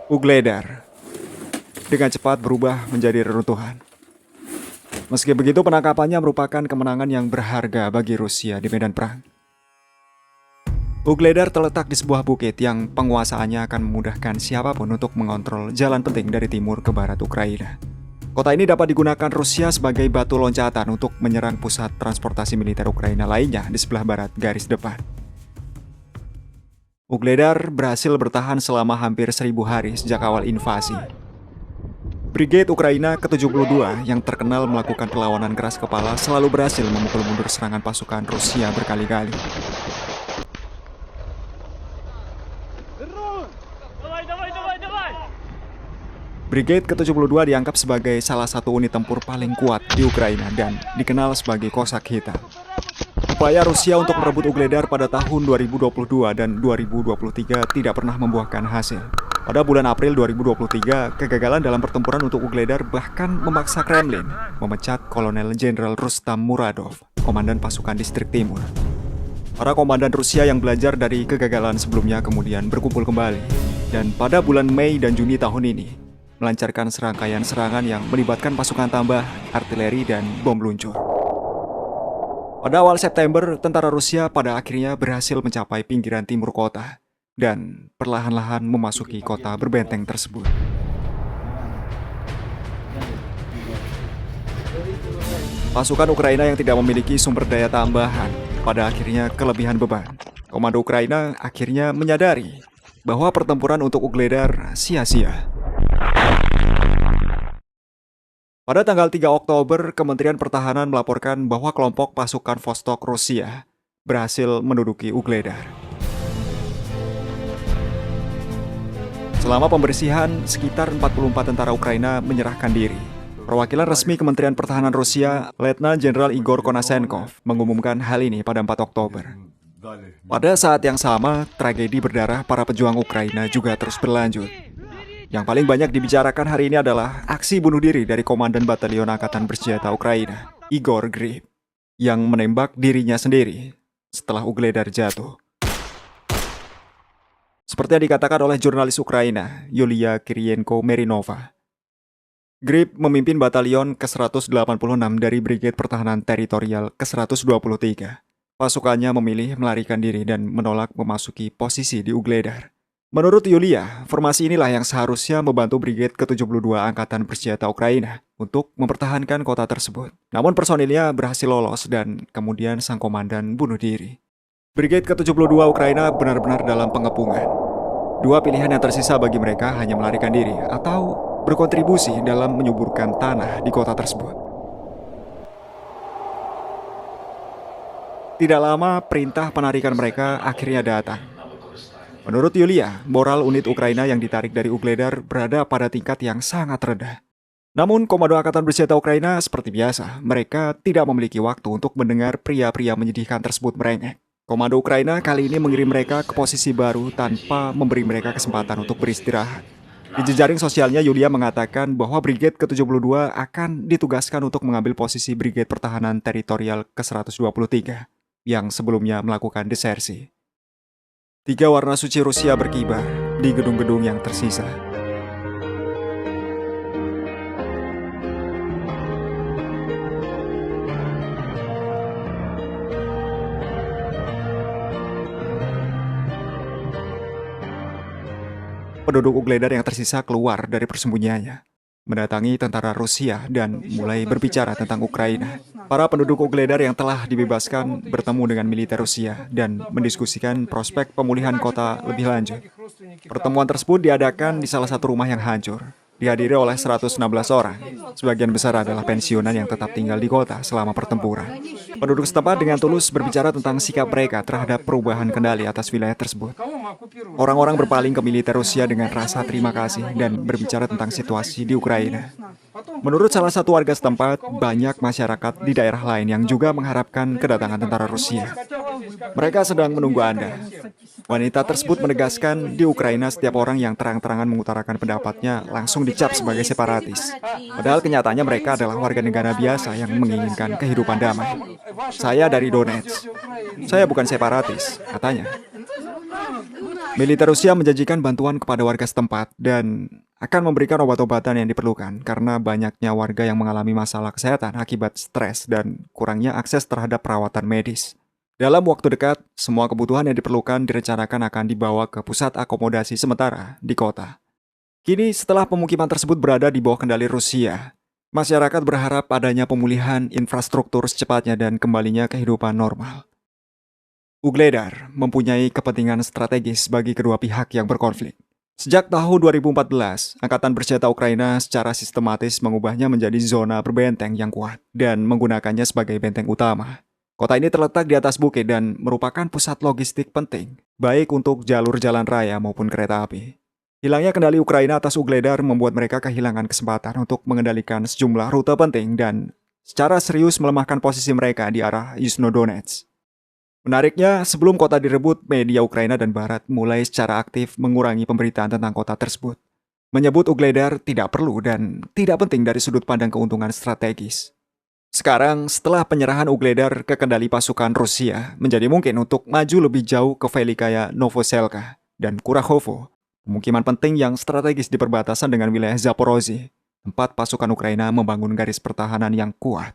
Ugledar dengan cepat berubah menjadi reruntuhan. Meski begitu, penangkapannya merupakan kemenangan yang berharga bagi Rusia di medan perang. Ugledar terletak di sebuah bukit yang penguasaannya akan memudahkan siapapun untuk mengontrol jalan penting dari timur ke barat Ukraina. Kota ini dapat digunakan Rusia sebagai batu loncatan untuk menyerang pusat transportasi militer Ukraina lainnya di sebelah barat garis depan. Ugledar berhasil bertahan selama hampir 1000 hari sejak awal invasi. Brigade Ukraina ke-72 yang terkenal melakukan perlawanan keras kepala selalu berhasil memukul mundur serangan pasukan Rusia berkali-kali. Brigade ke-72 dianggap sebagai salah satu unit tempur paling kuat di Ukraina dan dikenal sebagai kosak hitam. Upaya Rusia untuk merebut Ugledar pada tahun 2022 dan 2023 tidak pernah membuahkan hasil. Pada bulan April 2023, kegagalan dalam pertempuran untuk Ugledar bahkan memaksa Kremlin memecat Kolonel Jenderal Rustam Muradov, komandan pasukan distrik timur. Para komandan Rusia yang belajar dari kegagalan sebelumnya kemudian berkumpul kembali, dan pada bulan Mei dan Juni tahun ini, melancarkan serangkaian serangan yang melibatkan pasukan tambah, artileri, dan bom luncur. Pada awal September, tentara Rusia pada akhirnya berhasil mencapai pinggiran timur kota dan perlahan-lahan memasuki kota berbenteng tersebut. Pasukan Ukraina yang tidak memiliki sumber daya tambahan pada akhirnya kelebihan beban. Komando Ukraina akhirnya menyadari bahwa pertempuran untuk Ugledar sia-sia. Pada tanggal 3 Oktober, Kementerian Pertahanan melaporkan bahwa kelompok pasukan Vostok Rusia berhasil menduduki Ugledar. Selama pembersihan, sekitar 44 tentara Ukraina menyerahkan diri. Perwakilan resmi Kementerian Pertahanan Rusia, Letnan Jenderal Igor Konasenkov, mengumumkan hal ini pada 4 Oktober. Pada saat yang sama, tragedi berdarah para pejuang Ukraina juga terus berlanjut. Yang paling banyak dibicarakan hari ini adalah aksi bunuh diri dari Komandan Batalion Angkatan Bersenjata Ukraina, Igor Grib, yang menembak dirinya sendiri setelah Ugledar jatuh. Seperti yang dikatakan oleh jurnalis Ukraina, Yulia Kirienko-Merinova, Grib memimpin Batalion ke-186 dari Brigade Pertahanan Teritorial ke-123. Pasukannya memilih melarikan diri dan menolak memasuki posisi di Ugledar. Menurut Yulia, formasi inilah yang seharusnya membantu Brigade ke-72 Angkatan Bersenjata Ukraina untuk mempertahankan kota tersebut. Namun personilnya berhasil lolos dan kemudian sang komandan bunuh diri. Brigade ke-72 Ukraina benar-benar dalam pengepungan. Dua pilihan yang tersisa bagi mereka hanya melarikan diri atau berkontribusi dalam menyuburkan tanah di kota tersebut. Tidak lama, perintah penarikan mereka akhirnya datang. Menurut Yulia, moral unit Ukraina yang ditarik dari Ugledar berada pada tingkat yang sangat rendah. Namun, Komando Angkatan Bersenjata Ukraina seperti biasa, mereka tidak memiliki waktu untuk mendengar pria-pria menyedihkan tersebut merengek. Komando Ukraina kali ini mengirim mereka ke posisi baru tanpa memberi mereka kesempatan untuk beristirahat. Di jejaring sosialnya, Yulia mengatakan bahwa Brigade ke-72 akan ditugaskan untuk mengambil posisi Brigade Pertahanan Teritorial ke-123 yang sebelumnya melakukan desersi. 3 warna suci Rusia berkibar di gedung-gedung yang tersisa. Penduduk Ugledar yang tersisa keluar dari persembunyiannya, mendatangi tentara Rusia dan mulai berbicara tentang Ukraina. Para penduduk Ugledar yang telah dibebaskan bertemu dengan militer Rusia dan mendiskusikan prospek pemulihan kota lebih lanjut. Pertemuan tersebut diadakan di salah satu rumah yang hancur. Dihadiri oleh 116 orang. Sebagian besar adalah pensiunan yang tetap tinggal di kota selama pertempuran. Penduduk setempat dengan tulus berbicara tentang sikap mereka terhadap perubahan kendali atas wilayah tersebut. Orang-orang berpaling ke militer Rusia dengan rasa terima kasih dan berbicara tentang situasi di Ukraina. Menurut salah satu warga setempat, banyak masyarakat di daerah lain yang juga mengharapkan kedatangan tentara Rusia. Mereka sedang menunggu Anda. Wanita tersebut menegaskan di Ukraina setiap orang yang terang-terangan mengutarakan pendapatnya langsung dicap sebagai separatis. Padahal kenyataannya mereka adalah warga negara biasa yang menginginkan kehidupan damai. Saya dari Donetsk. Saya bukan separatis, katanya. Militer Rusia menjanjikan bantuan kepada warga setempat dan akan memberikan obat-obatan yang diperlukan karena banyaknya warga yang mengalami masalah kesehatan akibat stres dan kurangnya akses terhadap perawatan medis. Dalam waktu dekat, semua kebutuhan yang diperlukan direncanakan akan dibawa ke pusat akomodasi sementara di kota. Kini setelah pemukiman tersebut berada di bawah kendali Rusia, masyarakat berharap adanya pemulihan infrastruktur secepatnya dan kembalinya kehidupan normal. Ugledar mempunyai kepentingan strategis bagi kedua pihak yang berkonflik. Sejak tahun 2014, Angkatan Bersenjata Ukraina secara sistematis mengubahnya menjadi zona berbenteng yang kuat dan menggunakannya sebagai benteng utama. Kota ini terletak di atas bukit dan merupakan pusat logistik penting, baik untuk jalur jalan raya maupun kereta api. Hilangnya kendali Ukraina atas Ugledar membuat mereka kehilangan kesempatan untuk mengendalikan sejumlah rute penting dan secara serius melemahkan posisi mereka di arah Yuzhno-Donetsk. Menariknya, sebelum kota direbut, media Ukraina dan Barat mulai secara aktif mengurangi pemberitaan tentang kota tersebut. Menyebut Ugledar tidak perlu dan tidak penting dari sudut pandang keuntungan strategis. Sekarang, setelah penyerahan Ugledar ke kendali pasukan Rusia, menjadi mungkin untuk maju lebih jauh ke Velikaya Novoselka dan Kurahovo, pemukiman penting yang strategis di perbatasan dengan wilayah Zaporozhye, tempat pasukan Ukraina membangun garis pertahanan yang kuat.